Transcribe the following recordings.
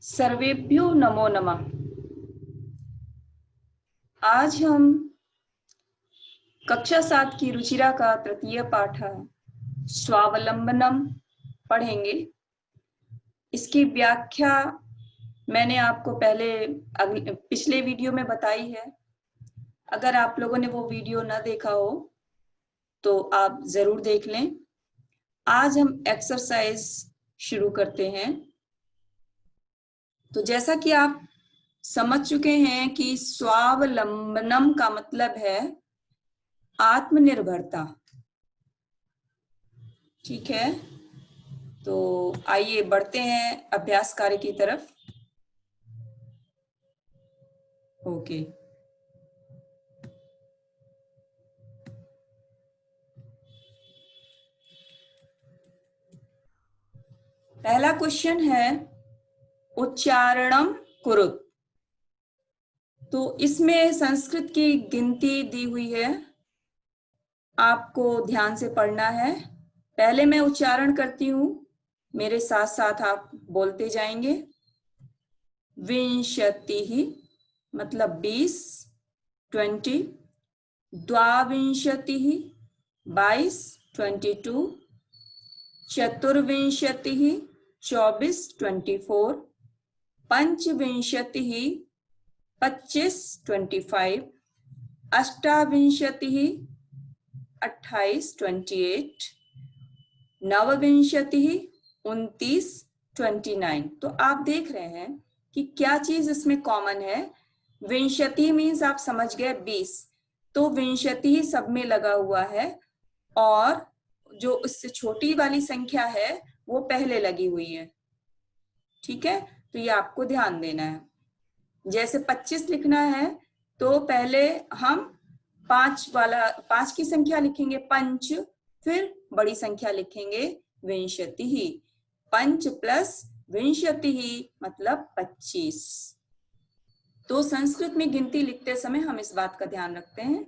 सर्वेभ्यो नमो नमः। आज हम कक्षा 7 की रुचिरा का तृतीय पाठ स्वावलंबनम पढ़ेंगे। इसकी व्याख्या मैंने आपको पिछले वीडियो में बताई है। अगर आप लोगों ने वो वीडियो न देखा हो तो आप जरूर देख लें। आज हम एक्सरसाइज शुरू करते हैं। तो जैसा कि आप समझ चुके हैं कि स्वावलंबनम का मतलब है आत्मनिर्भरता। ठीक है, तो आइए बढ़ते हैं अभ्यास कार्य की तरफ। ओके, पहला क्वेश्चन है उच्चारणम कुरुत। तो इसमें संस्कृत की गिनती दी हुई है, आपको ध्यान से पढ़ना है। पहले मैं उच्चारण करती हूं, मेरे साथ साथ आप बोलते जाएंगे। विंशतिः मतलब 20, 20। द्वाविंशतिः 22, 22। चतुर्विंशतिः 24, 24। पंचविंशतिः 25, 25। अष्टाविंशतिः 28, 28। नवविंशतिः 29, 29। तो आप देख रहे हैं कि क्या चीज इसमें कॉमन है। विंशति मीन्स आप समझ गए 20, तो विंशति सब में लगा हुआ है और जो उससे छोटी वाली संख्या है वो पहले लगी हुई है। ठीक है, तो ये आपको ध्यान देना है। जैसे 25 लिखना है तो पहले हम 5 की संख्या लिखेंगे पंच, फिर बड़ी संख्या लिखेंगे विंशति ही। पंच प्लस विंशति ही मतलब 25। तो संस्कृत में गिनती लिखते समय हम इस बात का ध्यान रखते हैं।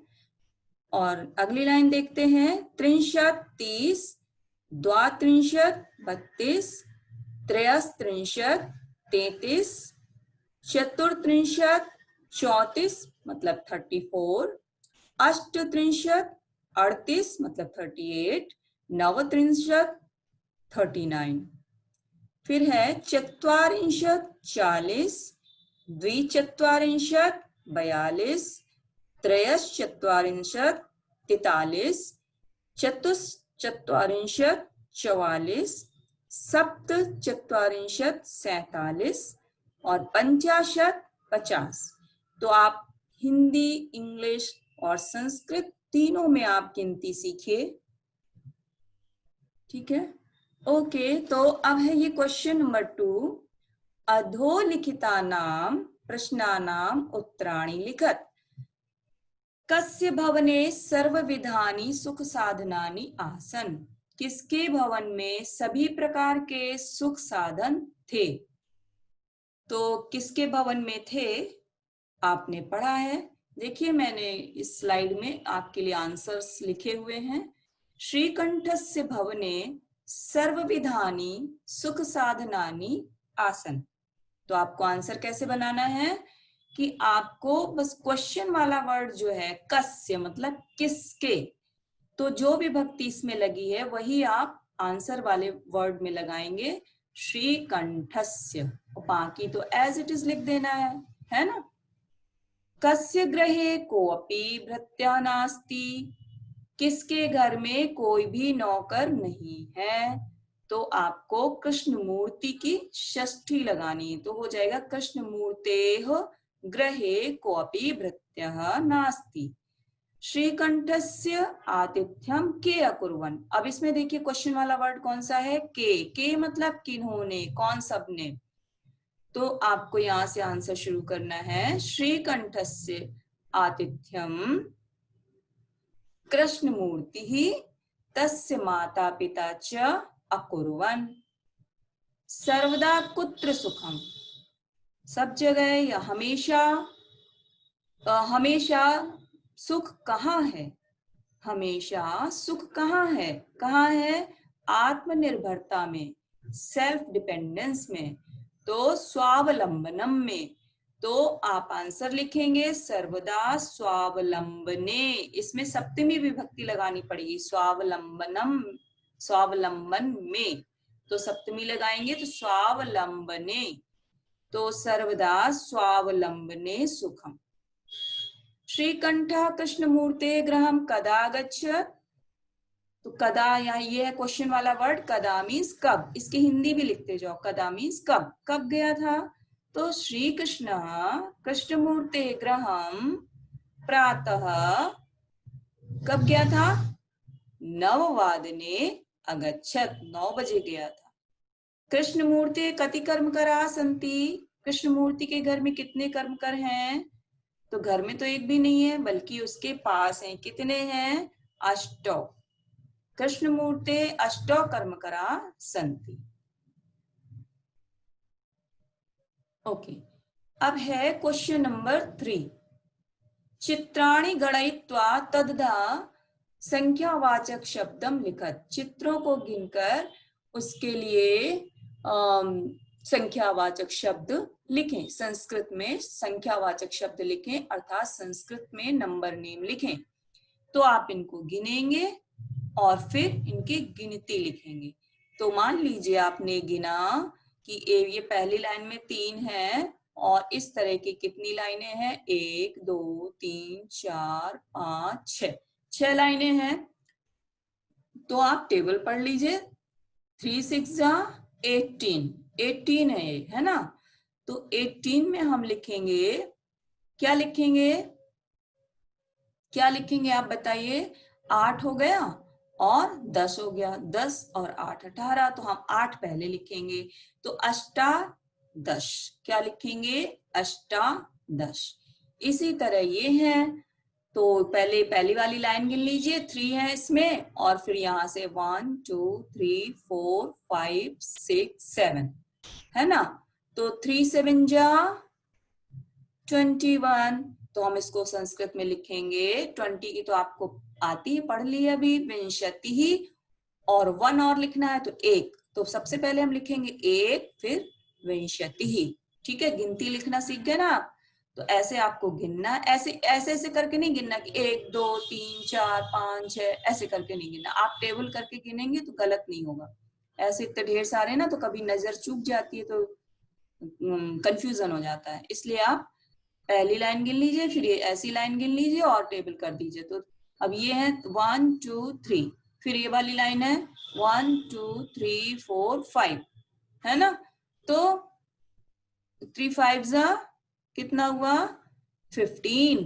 और अगली लाइन देखते हैं। त्रिंशत 30, द्वात्रिंशत 32, त्रयस्त्रिंशत 33, चतुर्त्रिंशत 34 मतलब 34, अष्टत्रिंशत 38 मतलब 38, नवत्रिंशत 39। फिर है चत्वारिंशत 40, द्विचत्वारिंशत 42, त्रयश्चत्वारिंशत 43, चतुश्चत्वारिंशत 44, सप्तचत्वारिंशत 47 और 50 50। तो आप हिंदी, इंग्लिश और संस्कृत तीनों में आप गिनती सीखिए। ठीक है, ओके। तो अब है ये क्वेश्चन नंबर 2। अधोलिखितानां प्रश्नानां उत्तराणि लिखत। कस्य भवने सर्वविधानि सुख साधनानि आसन। किसके भवन में सभी प्रकार के सुख साधन थे। तो किसके भवन में थे आपने पढ़ा है। देखिए, मैंने इस स्लाइड में आपके लिए आंसर्स लिखे हुए हैं। श्रीकंठस्य भवने सर्वविधानि सुख साधनानि आसन। तो आपको आंसर कैसे बनाना है कि आपको बस क्वेश्चन वाला वर्ड जो है कस्य मतलब किसके, तो जो भी विभक्ति इसमें लगी है वही आप आंसर वाले वर्ड में लगाएंगे। श्रीकंठस्य, बाकी तो एज इट इज लिख देना है ना। कस्य गृहे कोऽपि भृत्या नास्ति। किसके घर में कोई भी नौकर नहीं है। तो आपको कृष्ण मूर्ति की षष्ठी लगानी, तो हो जाएगा कृष्ण मूर्तेः गृहे कोऽपि भृत्यः नास्ति। श्रीकंठस्य आतिथ्यम के अकुर्वन्। अब इसमें देखिए क्वेश्चन वाला वर्ड कौन सा है, के मतलब किन्होंने, कौन सब ने। तो आपको यहां से आंसर शुरू करना है। श्रीकंठस्य आतिथ्यम कृष्णमूर्तिः तस्य माता पिता च अकुर्वन्। सर्वदा कुत्र सुखम, सब जगह या हमेशा, हमेशा सुख कहाँ है। हमेशा सुख कहाँ है, कहाँ है, आत्मनिर्भरता में, सेल्फ डिपेंडेंस में। तो स्वावलंबनम में। तो आप आंसर लिखेंगे सर्वदा स्वावलंबने, इसमें सप्तमी विभक्ति लगानी पड़ेगी, स्वावलंबनम, स्वावलंबन में, तो सप्तमी लगाएंगे तो स्वावलंबने, तो सर्वदा स्वावलंबने सुखम। श्रीकंठः कृष्णमूर्ते गृहं कदा गच्छत्, तो कदा, यहाँ ये है क्वेश्चन वाला वर्ड, कदा मीन्स कब, इसकी हिंदी भी लिखते जाओ, कदा मीन्स कब, कब गया था। तो श्री कृष्ण कृष्णमूर्ते गृहं प्रातः, कब गया था, 9 अगच्छत्, 9 बजे गया था। कृष्णमूर्ते कति कर्मकरा सन्ति, कृष्णमूर्ति के घर में कितने कर्मकर हैं, तो घर में तो एक भी नहीं है बल्कि उसके पास हैं, कितने हैं, अष्टौ, कृष्णमूर्ते अष्टौ कर्मकरा सन्ति। ओके, अब है क्वेश्चन नंबर 3। चित्राणि गणयित्वा तद्धा संख्यावाचक शब्दम लिखत, चित्रों को गिनकर उसके लिए संख्यावाचक शब्द लिखें, संस्कृत में संख्यावाचक शब्द लिखें, अर्थात संस्कृत में नंबर नेम लिखें। तो आप इनको गिनेंगे और फिर इनकी गिनती लिखेंगे। तो मान लीजिए आपने गिना कि ये पहली लाइन में 3 है और इस तरह की कितनी लाइनें हैं, 1 2 3 4 5 6, 6 लाइनें हैं। तो आप टेबल पढ़ लीजिए, 3 6 18, 18 है ये, है ना। तो 18 में हम लिखेंगे, क्या लिखेंगे, क्या लिखेंगे आप बताइए, 8 हो गया और 10 हो गया, 10 और 8 18, तो हम 8 पहले लिखेंगे, तो अष्टादश, क्या लिखेंगे, अष्टादश। इसी तरह ये है, तो पहले पहली वाली लाइन गिन लीजिए, 3 है इसमें, और फिर यहाँ से 1 2 3 4 5 6 7, है ना। तो 3 7 जा 21, तो हम इसको संस्कृत में लिखेंगे, 20 की तो आपको आती है, पढ़ ली अभी, विंशति ही, और 1 और लिखना है तो 1, तो सबसे पहले हम लिखेंगे 1 फिर विंशति ही, ठीक है। गिनती लिखना सीख गए ना आप, तो ऐसे आपको गिनना, ऐसे ऐसे ऐसे करके नहीं गिनना कि 1 2 3 4 5 6, ऐसे करके नहीं गिनना। आप टेबल करके गिनेंगे तो गलत नहीं होगा, ऐसे इतने ढेर सारे ना तो कभी नजर चूक जाती है, तो कंफ्यूजन हो जाता है, इसलिए आप पहली लाइन गिन लीजिए, फिर ये ऐसी लाइन गिन लीजिए और टेबल कर दीजिए। तो अब ये है 1 2 3, फिर ये वाली लाइन है 1 2 3 4 5, है ना। तो 3 5 जा कितना हुआ, 15,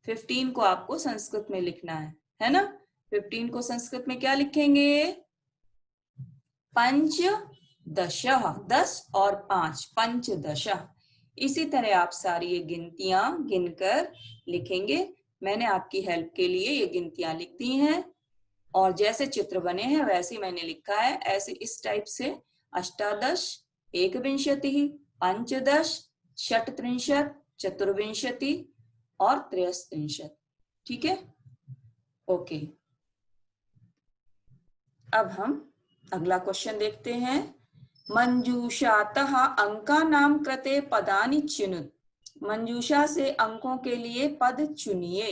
15 को आपको संस्कृत में लिखना है ना। 15 को संस्कृत में क्या लिखेंगे, पंचदश, 10 और 5, पंचदश। इसी तरह आप सारी ये गिनतियां गिनकर लिखेंगे। मैंने आपकी हेल्प के लिए ये गिनतियां लिख दी हैं, और जैसे चित्र बने हैं वैसे मैंने लिखा है, ऐसे इस टाइप से, अष्टादश, एकविंशति, पंचदश, षट्त्रिंशत्, चतुर्विंशति और त्रयस्त्रिंशत्, ठीक है। ओके, अब हम अगला क्वेश्चन देखते हैं। मंजूषातः अंकानां कृते पदानि चिनुत, मंजूषा से अंकों के लिए पद चुनिए।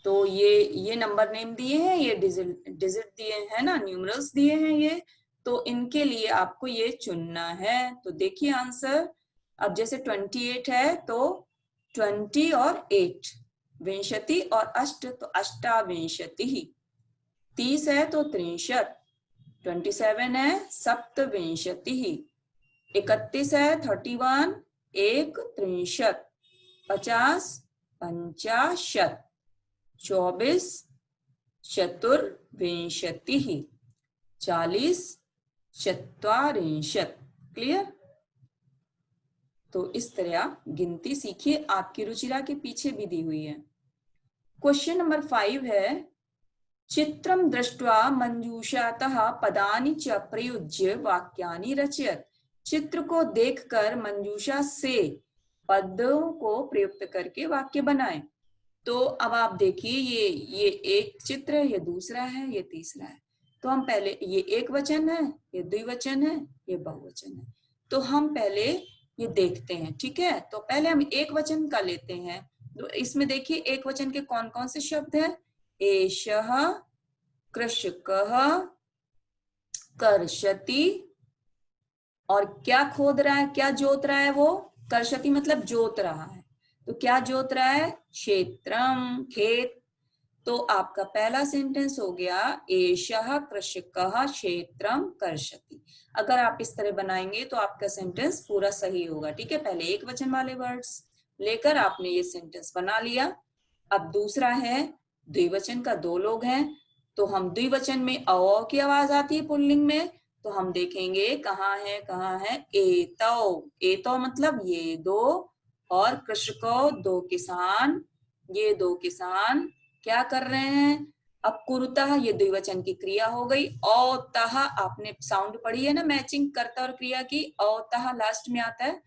तो ये नंबर नेम दिए हैं, ये डिजिट दिए हैं ना, न्यूमरल्स दिए हैं ये, तो इनके लिए आपको ये चुनना है। तो देखिए आंसर, अब जैसे 28 है तो 20 और 8, विंशति और अष्ट तो अष्टाविंशति ही, 30 है तो 63, 27 है सप्तविंशति ही, 31 है 31, एक त्रिंशत, 50 पंचाशत, 24 चतुर्विंशति ही, 40 चत्वारिंशत्। क्लियर। तो इस तरह आप गिनती सीखिए, आपकी रुचिरा के पीछे भी दी हुई है। क्वेश्चन नंबर 5 है, चित्रम दृष्ट्वा मंजूषातः पदानि च प्रयुज्य वाक्यानि रचयत, चित्र को देखकर मंजूषा से पदों को प्रयुक्त करके वाक्य बनाएं। तो अब आप देखिए, ये एक चित्र है, ये दूसरा है, ये तीसरा है। तो हम पहले, ये एक वचन है, ये द्विवचन है, ये बहुवचन है। तो हम पहले ये देखते हैं, ठीक है। तो पहले हम एक वचन का लेते हैं। तो इसमें देखिए एक वचन के कौन कौन से शब्द हैं। एषः, कृषकः, कर्षति, और क्या खोद रहा है, क्या जोत रहा है वो, कर्षति मतलब जोत रहा है। तो क्या जोत रहा है, क्षेत्रम, खेत। तो आपका पहला सेंटेंस हो गया एषः कृषकः क्षेत्रम कर्षति। अगर आप इस तरह बनाएंगे तो आपका सेंटेंस पूरा सही होगा, ठीक है। पहले एक वचन वाले वर्ड्स लेकर आपने ये सेंटेंस बना लिया। अब दूसरा है द्विवचन का, दो लोग हैं, तो हम द्विवचन में अ की आवाज आती है पुल्लिंग में, तो हम देखेंगे कहाँ है एतौ। एतौ मतलब ये दो, और कृषको दो किसान, ये दो किसान क्या कर रहे हैं। अब कुरुतः ये द्विवचन की क्रिया हो गई। औतः आपने साउंड पढ़ी है ना, मैचिंग कर्ता और क्रिया की, औतः लास्ट में आता है,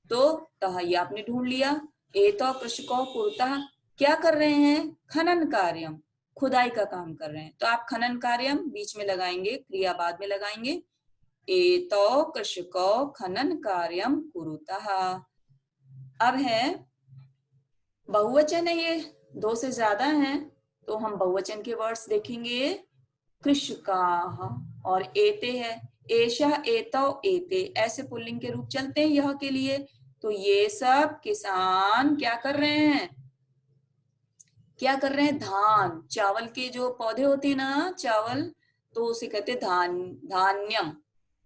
तो तह ये आपने ढूंढ लिया। एतो कृषको कुरुतः क्या कर रहे हैं, खनन कार्यम, खुदाई का काम कर रहे हैं। तो आप खनन कार्यम बीच में लगाएंगे, क्रिया बाद में लगाएंगे। एतो कृषको खनन कार्यम कुरुतः। अब है बहुवचन है, ये दो से ज्यादा हैं, तो हम बहुवचन के वर्ड्स देखेंगे। कृषकाः और एते है, एषः, एतौ, एते, ऐसे पुल्लिंग के रूप चलते हैं यह के लिए। तो ये सब किसान क्या कर रहे हैं, क्या कर रहे हैं, धान, चावल के जो पौधे होते हैं ना, चावल, तो उसे कहते हैं धान्यम।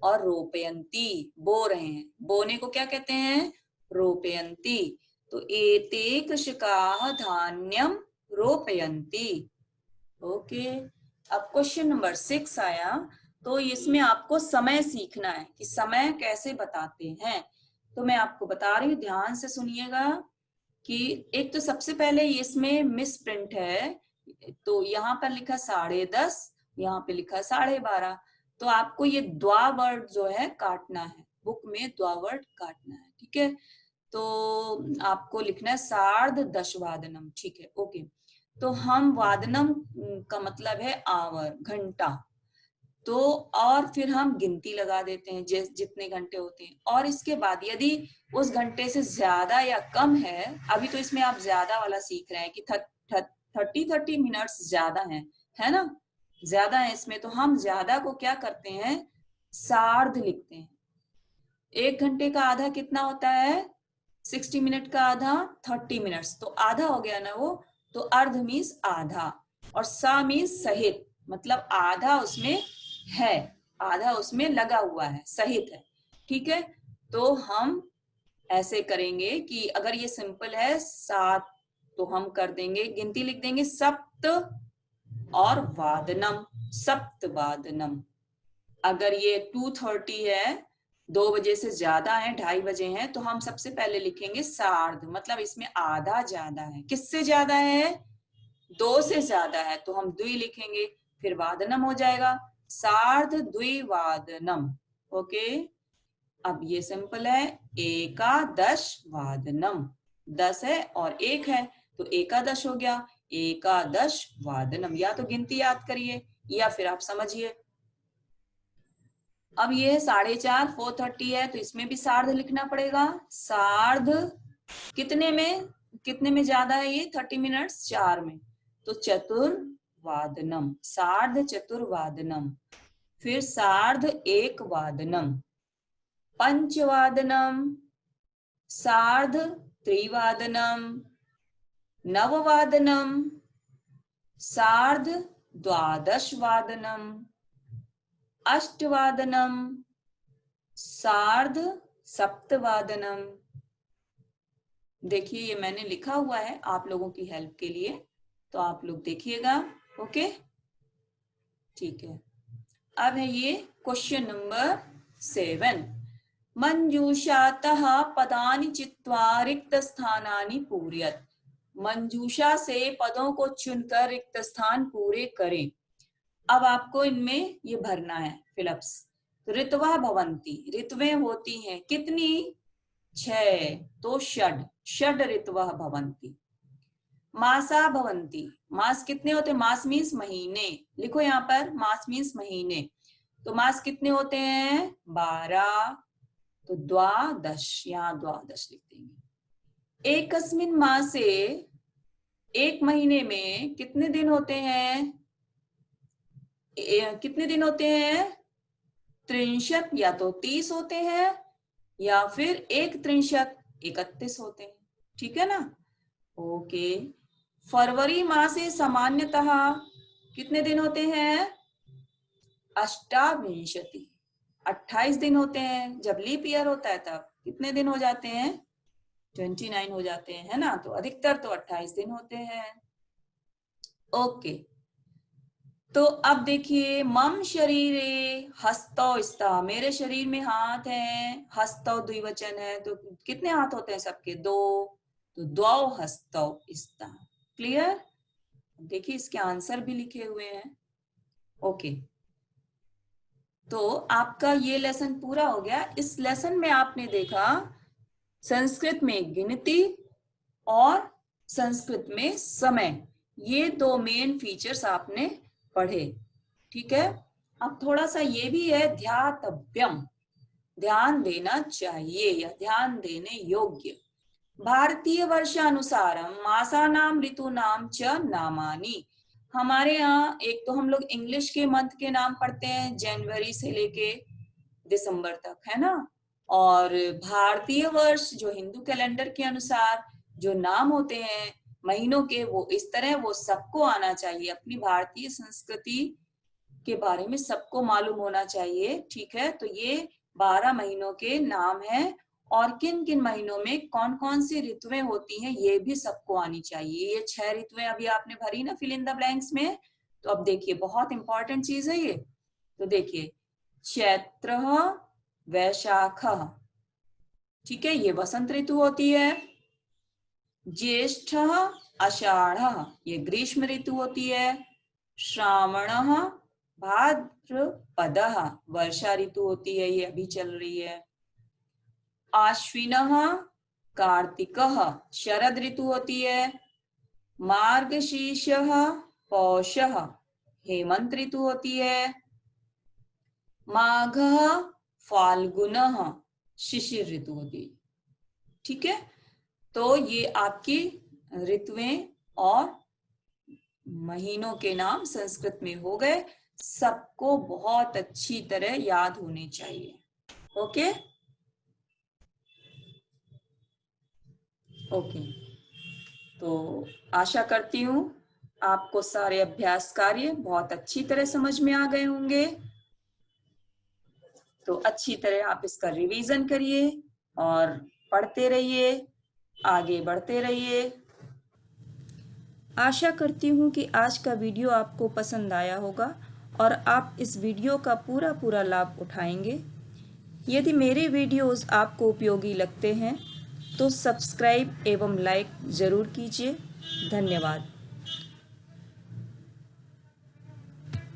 और रोपयंती, बो रहे हैं, बोने को क्या कहते हैं, रोपयंती। तो एते कृषकाः धान्यम रोपयंती। ओके। अब क्वेश्चन नंबर 6 आया। तो इसमें आपको समय सीखना है कि समय कैसे बताते हैं। तो मैं आपको बता रही हूँ, ध्यान से सुनिएगा कि एक तो सबसे पहले इसमें मिस प्रिंट है। तो यहाँ पर लिखा 10:30, यहाँ पे लिखा 12:30। तो आपको ये द्वा वर्ड जो है काटना है, बुक में द्वा वर्ड काटना है, ठीक है। तो आपको लिखना है 10:30 वादनम, ठीक है, ओके। तो हम वादनम का मतलब है आवर, घंटा। तो और फिर हम गिनती लगा देते हैं जितने घंटे होते हैं। और इसके बाद यदि उस घंटे से ज्यादा या कम है, अभी तो इसमें आप ज्यादा वाला सीख रहे हैं कि 30 मिनट्स ज्यादा है ना, ज्यादा है इसमें, तो हम ज्यादा को क्या करते हैं, सार्ध लिखते हैं। एक घंटे का आधा कितना होता है, 60 मिनट का आधा 30 मिनट्स, तो आधा हो गया ना वो। तो अर्ध मीन्स आधा, और सा मीन्स सहित, मतलब आधा उसमें है, आधा उसमें लगा हुआ है, सहित है, ठीक है। तो हम ऐसे करेंगे कि अगर ये सिंपल है 7, तो हम कर देंगे, गिनती लिख देंगे सप्त और वादनम, सप्त वादनम। अगर ये 2:30 है, 2 बजे से ज्यादा है, 2:30 बजे है, तो हम सबसे पहले लिखेंगे सार्ध, मतलब इसमें आधा ज्यादा है। किससे ज्यादा है, 2 से ज्यादा है, तो हम द्वि लिखेंगे, फिर वादनम हो जाएगा, सार्ध द्विवादनम। ओके। अब ये सिंपल है, एकादश वादनम, 10 है और 1 है, तो एकादश हो गया, एकादश वादनम। या तो गिनती याद करिए या फिर आप समझिए। अब ये है 4:30, 4:30 है, तो इसमें भी सार्ध लिखना पड़ेगा। सार्ध कितने में ज्यादा है ये, 30 मिनट्स, 4 में, तो चतुर्वादनम, सार्ध चतुर्वादनम। फिर सार्ध एक वादनम, पंचवादनम, सार्ध त्रिवादनम, नववादनम, सार्ध द्वादश वादनम, अष्टवादनम, सार्ध सप्तवादनम। देखिए ये मैंने लिखा हुआ है आप लोगों की हेल्प के लिए, तो आप लोग देखिएगा। ओके, ठीक है। अब है ये क्वेश्चन नंबर 7। मंजूषातः पदानि चित्वा रिक्त स्थानानि पूरयत। मंजूषा से पदों को चुनकर रिक्त स्थान पूरे करें। अब आपको इनमें ये भरना है फिलअप्स। ऋतवा भवंती, ऋतवें होती हैं कितनी, 6, तो षड ऋतवा भवंती। मासा भवंती, मास कितने होते, मास मीन्स महीने, लिखो यहाँ पर मास मीन्स महीने, तो मास कितने होते हैं, 12। तो द्वादश, यहाँ द्वादश लिख देंगे। एकस्मिन् मासे, एक महीने में कितने दिन होते हैं? कितने दिन होते हैं? 63, या तो 30 होते हैं या फिर 1/63 31 होते हैं। ठीक है ना? ओके। फरवरी मासे सामान्यतः कितने दिन होते हैं? अष्टाविंशति, 28 दिन होते हैं। जब लीप ईयर होता है तब कितने दिन हो जाते हैं? 29 हो जाते हैं, है ना? तो अधिकतर तो 28 दिन होते हैं। ओके, तो अब देखिए, मम शरीरे हस्तौ स्तः, मेरे शरीर में हाथ है। हस्तौ द्विवचन है, तो कितने हाथ होते हैं सबके? 2, तो द्वौ हस्तौ स्तः। क्लियर? देखिए इसके आंसर भी लिखे हुए हैं। ओके, तो आपका ये लेसन पूरा हो गया। इस लेसन में आपने देखा संस्कृत में गिनती और संस्कृत में समय, ये 2 मेन फीचर्स आपने पढ़े। ठीक है? अब थोड़ा सा ये भी है, ध्यातव्यम, ध्यान देना चाहिए या ध्यान देने योग्य। भारतीय वर्षानुसारम मासानाम ऋतूनाम च नामानि। हमारे यहाँ एक तो हम लोग इंग्लिश के मंथ के नाम पढ़ते हैं, जनवरी से लेके दिसंबर तक, है ना? और भारतीय वर्ष जो हिंदू कैलेंडर के अनुसार जो नाम होते हैं महीनों के, वो इस तरह, वो सबको आना चाहिए। अपनी भारतीय संस्कृति के बारे में सबको मालूम होना चाहिए। ठीक है? तो ये 12 महीनों के नाम है, और किन किन महीनों में कौन कौन सी ऋतुएं होती हैं ये भी सबको आनी चाहिए। ये 6 ऋतुएं अभी आपने भरी ना फिल इन द ब्लैंक्स में। तो अब देखिए, बहुत इंपॉर्टेंट चीज है ये। तो देखिए, चैत्र, वैशाख, ठीक है, ये वसंत ऋतु होती है। ज्येष्ठ, आषाढ़, ये ग्रीष्म ऋतु होती है। श्रावण, भाद्रपद, वर्षा ऋतु होती है, ये अभी चल रही है। आश्विन, कार्तिक, शरद ऋतु होती है। मार्गशीर्ष, पौष, हेमंत ऋतु होती है। माघ, फाल्गुन, शिशिर ऋतु होती है। ठीक है? तो ये आपकी ऋतुएं और महीनों के नाम संस्कृत में हो गए। सबको बहुत अच्छी तरह याद होने चाहिए। ओके ओके, तो आशा करती हूँ आपको सारे अभ्यास कार्य बहुत अच्छी तरह समझ में आ गए होंगे। तो अच्छी तरह आप इसका रिवीजन करिए और पढ़ते रहिए, आगे बढ़ते रहिए। आशा करती हूँ कि आज का वीडियो आपको पसंद आया होगा और आप इस वीडियो का पूरा लाभ उठाएंगे। यदि मेरे वीडियोस आपको उपयोगी लगते हैं तो सब्सक्राइब एवं लाइक ज़रूर कीजिए। धन्यवाद।